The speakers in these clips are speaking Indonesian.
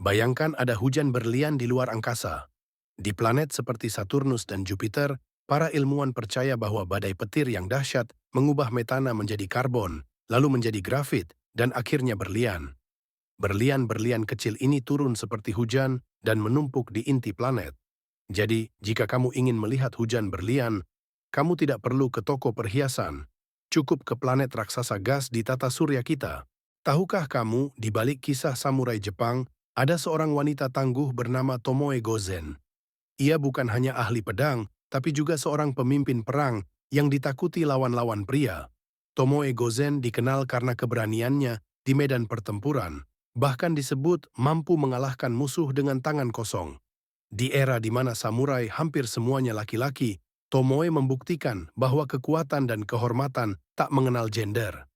Bayangkan ada hujan berlian di luar angkasa. Di planet seperti Saturnus dan Jupiter, para ilmuwan percaya bahwa badai petir yang dahsyat mengubah metana menjadi karbon, lalu menjadi grafit, dan akhirnya berlian. Berlian-berlian kecil ini turun seperti hujan dan menumpuk di inti planet. Jadi, jika kamu ingin melihat hujan berlian, kamu tidak perlu ke toko perhiasan. Cukup ke planet raksasa gas di tata surya kita. Tahukah kamu, di balik kisah samurai Jepang, ada seorang wanita tangguh bernama Tomoe Gozen. Ia bukan hanya ahli pedang, tapi juga seorang pemimpin perang yang ditakuti lawan-lawan pria. Tomoe Gozen dikenal karena keberaniannya di medan pertempuran, bahkan disebut mampu mengalahkan musuh dengan tangan kosong. Di era di mana samurai hampir semuanya laki-laki, Tomoe membuktikan bahwa kekuatan dan kehormatan tak mengenal gender.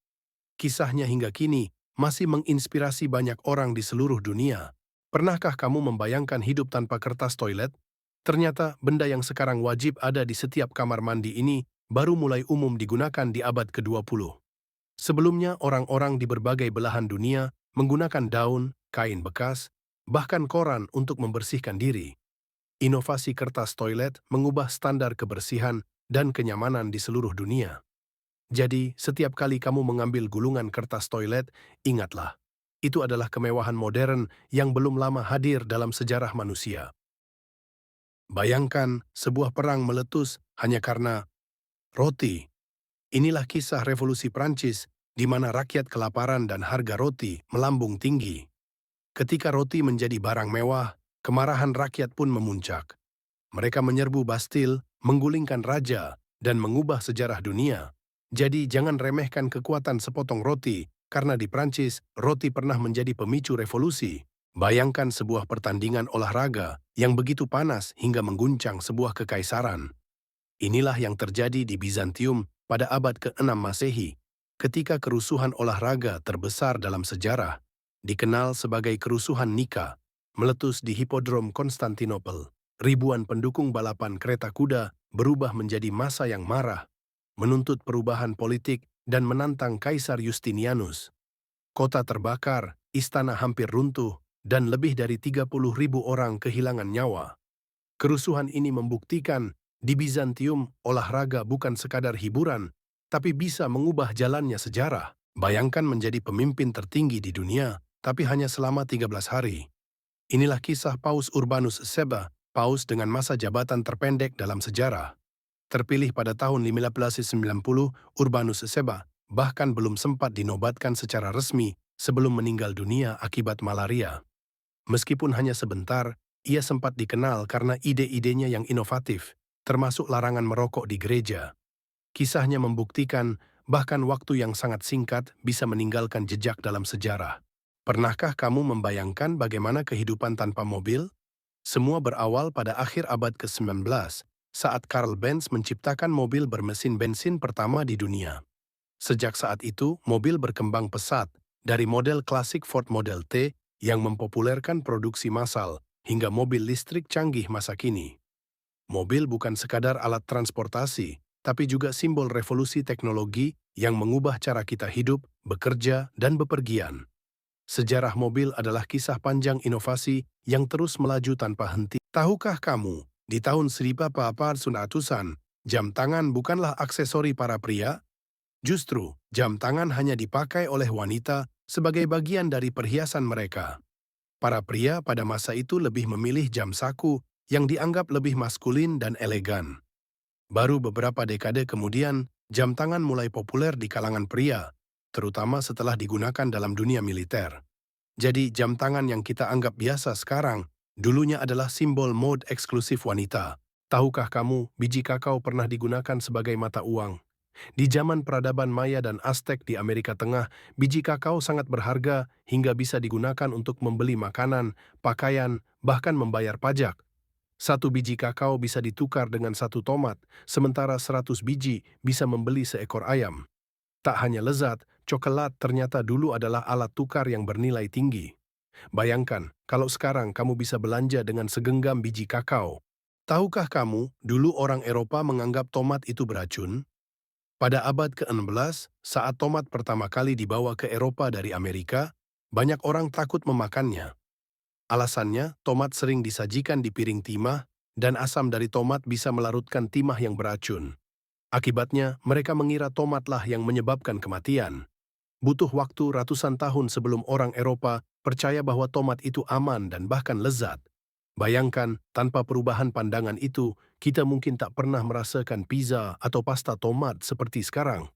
Kisahnya hingga kini masih menginspirasi banyak orang di seluruh dunia. Pernahkah kamu membayangkan hidup tanpa kertas toilet? Ternyata benda yang sekarang wajib ada di setiap kamar mandi ini baru mulai umum digunakan di abad ke-20. Sebelumnya orang-orang di berbagai belahan dunia menggunakan daun, kain bekas, bahkan koran untuk membersihkan diri. Inovasi kertas toilet mengubah standar kebersihan dan kenyamanan di seluruh dunia. Jadi, setiap kali kamu mengambil gulungan kertas toilet, ingatlah, itu adalah kemewahan modern yang belum lama hadir dalam sejarah manusia. Bayangkan sebuah perang meletus hanya karena roti. Inilah kisah revolusi Prancis, di mana rakyat kelaparan dan harga roti melambung tinggi. Ketika roti menjadi barang mewah, kemarahan rakyat pun memuncak. Mereka menyerbu Bastille, menggulingkan raja, dan mengubah sejarah dunia. Jadi jangan remehkan kekuatan sepotong roti, karena di Prancis, roti pernah menjadi pemicu revolusi. Bayangkan sebuah pertandingan olahraga yang begitu panas hingga mengguncang sebuah kekaisaran. Inilah yang terjadi di Bizantium pada abad ke-6 Masehi, ketika kerusuhan olahraga terbesar dalam sejarah, dikenal sebagai kerusuhan Nika, meletus di Hipodrom Konstantinopel. Ribuan pendukung balapan kereta kuda berubah menjadi massa yang marah, menuntut perubahan politik dan menantang Kaisar Justinianus. Kota terbakar, istana hampir runtuh, dan lebih dari 30.000 orang kehilangan nyawa. Kerusuhan ini membuktikan di Bizantium olahraga bukan sekadar hiburan, tapi bisa mengubah jalannya sejarah. Bayangkan menjadi pemimpin tertinggi di dunia, tapi hanya selama 13 hari. Inilah kisah Paus Urbanus Seba, paus dengan masa jabatan terpendek dalam sejarah. Terpilih pada tahun 1590, Urbanus Seba bahkan belum sempat dinobatkan secara resmi sebelum meninggal dunia akibat malaria. Meskipun hanya sebentar, ia sempat dikenal karena ide-idenya yang inovatif, termasuk larangan merokok di gereja. Kisahnya membuktikan bahkan waktu yang sangat singkat bisa meninggalkan jejak dalam sejarah. Pernahkah kamu membayangkan bagaimana kehidupan tanpa mobil? Semua berawal pada akhir abad ke-19, saat Karl Benz menciptakan mobil bermesin bensin pertama di dunia. Sejak saat itu, mobil berkembang pesat, dari model klasik Ford Model T yang mempopulerkan produksi massal, hingga mobil listrik canggih masa kini. Mobil bukan sekadar alat transportasi, tapi juga simbol revolusi teknologi yang mengubah cara kita hidup, bekerja, dan bepergian. Sejarah mobil adalah kisah panjang inovasi yang terus melaju tanpa henti. Tahukah kamu, di tahun 1800-an, jam tangan bukanlah aksesori para pria? Justru, jam tangan hanya dipakai oleh wanita sebagai bagian dari perhiasan mereka. Para pria pada masa itu lebih memilih jam saku yang dianggap lebih maskulin dan elegan. Baru beberapa dekade kemudian, jam tangan mulai populer di kalangan pria, terutama setelah digunakan dalam dunia militer. Jadi, jam tangan yang kita anggap biasa sekarang, dulunya adalah simbol mode eksklusif wanita. Tahukah kamu, biji kakao pernah digunakan sebagai mata uang? Di zaman peradaban Maya dan Aztec di Amerika Tengah, biji kakao sangat berharga hingga bisa digunakan untuk membeli makanan, pakaian, bahkan membayar pajak. Satu biji kakao bisa ditukar dengan satu tomat, sementara 100 biji bisa membeli seekor ayam. Tak hanya lezat, coklat ternyata dulu adalah alat tukar yang bernilai tinggi. Bayangkan, kalau sekarang kamu bisa belanja dengan segenggam biji kakao. Tahukah kamu, dulu orang Eropa menganggap tomat itu beracun? Pada abad ke-16, saat tomat pertama kali dibawa ke Eropa dari Amerika, banyak orang takut memakannya. Alasannya, tomat sering disajikan di piring timah, dan asam dari tomat bisa melarutkan timah yang beracun. Akibatnya, mereka mengira tomatlah yang menyebabkan kematian. Butuh waktu ratusan tahun sebelum orang Eropa percaya bahwa tomat itu aman dan bahkan lezat. Bayangkan, tanpa perubahan pandangan itu, kita mungkin tak pernah merasakan pizza atau pasta tomat seperti sekarang.